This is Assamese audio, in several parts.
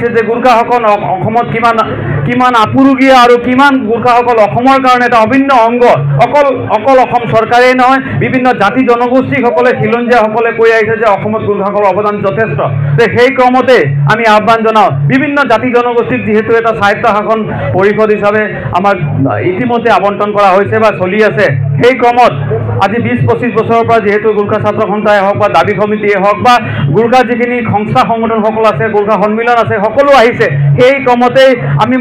আহিছে যে গোৰ্খাসকল অসমত কিমান আপুৰুগীয়া আৰু কিমান গোৰ্খাসকল অসমৰ কাৰণে এটা অভিন্ন অংগ। অকল অসম চৰকাৰেই নহয়, বিভিন্ন জাতি জনগোষ্ঠীসকলে খিলঞ্জীয়াসকলে কৈ আহিছে যে অসমত গোৰ্খাসকলৰ অৱদান যথেষ্ট। সেই ক্ৰমতে আমি আহ্বান জনাওঁ, বিভিন্ন জাতি জনগোষ্ঠীক যিহেতু এটা স্বায়ত্ত শাসন পৰিষদ হিচাপে আমাক ইতিমধ্যে আবণ্টন কৰা হৈছে বা চলি আছে, সেই ক্ৰমত আজি 20-25 বছৰৰ পৰা যিহেতু গোৰ্খা ছাত্ৰ সন্থাই হওক বা দাবী সমিতিয়ে হওক বা গোৰ্খা যিখিনি সংস্থা সংগঠনসকল আছে, গোৰ্খা সন্মিলন আছে, সকলো আহিছে। সেই ক্ৰমতেই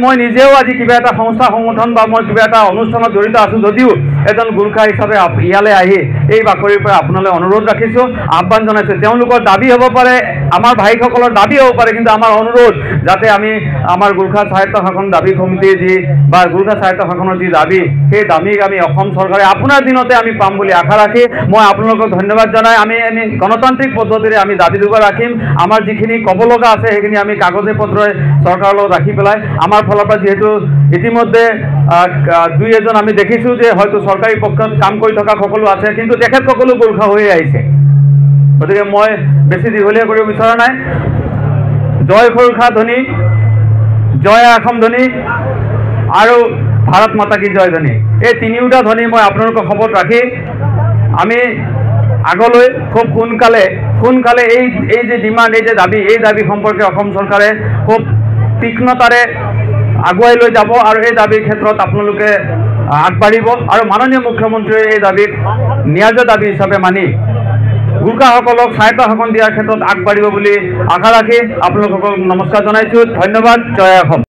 মই নিজেও আজি কিবা এটা সংস্থা সংগঠন বা মই কিবা এটা অনুষ্ঠানত জড়িত আছোঁ যদিও এজন গোৰ্খা হিচাপে ইয়ালৈ আহি এই বাকৰিৰ পৰা আপোনালৈ অনুৰোধ ৰাখিছোঁ, আহ্বান জনাইছোঁ। তেওঁলোকৰ দাবী হ'ব পাৰে, আমাৰ ভাইসকলৰ দাবী হ'ব পাৰে, কিন্তু আমাৰ অনুৰোধ যাতে আমি আমাৰ গোৰ্খা স্বায়ত্ত শাসন দাবী সমিতিৰ যি বা গোৰ্খা স্বায়ত্ত শাসনৰ যি দাবী, সেই দাবীক আমি অসম চৰকাৰে আপোনাৰ দিনতে আমি পাম বুলি আশা ৰাখি মই আপোনালোকক ধন্যবাদ জনাই আমি গণতান্ত্ৰিক পদ্ধতিৰে আমি দাবী দুবা ৰাখিম। আমাৰ যিখিনি ক'ব লগা আছে সেইখিনি আমি কাগজে পত্ৰই চৰকাৰৰ লগত ৰাখি পেলাই আমাৰ ফালৰ পৰা যিহেতু ইতিমধ্যে দুই এজন আমি দেখিছোঁ যে হয়তো চৰকাৰী পক্ষত কাম কৰি থকা সকলো আছে, কিন্তু তেখেতসকলো গোৰ্খা হৈ আহিছে। গতিকে মই বেছি দীঘলীয়া কৰিব বিচৰা নাই। জয় গোৰ্খা ধ্বনি, জয় অসম ধ্বনি আৰু ভাৰত মাতা কি জয় ধ্বনি, এই তিনিওটা ধ্বনি মই আপোনালোকক শপত ৰাখি আমি আগলৈ খুব সোনকালে এই যে ডিমাণ্ড, এই যে দাবী, এই দাবী সম্পৰ্কে অসম চৰকাৰে খুব তীক্ষ্ণতাৰে আগুৱাই লৈ যাব আৰু এই দাবীৰ ক্ষেত্ৰত আপোনালোকে আগবাঢ়িব আৰু মাননীয় মুখ্যমন্ত্ৰীয়ে এই দাবীক ন্যায্য দাবী হিচাপে মানি গোৰ্খাসকলক স্বায়ত্ত শাসন দিয়াৰ ক্ষেত্ৰত আগবাঢ়িব বুলি আশা ৰাখি আপোনালোকক নমস্কাৰ জনাইছোঁ। ধন্যবাদ। জয় অসম।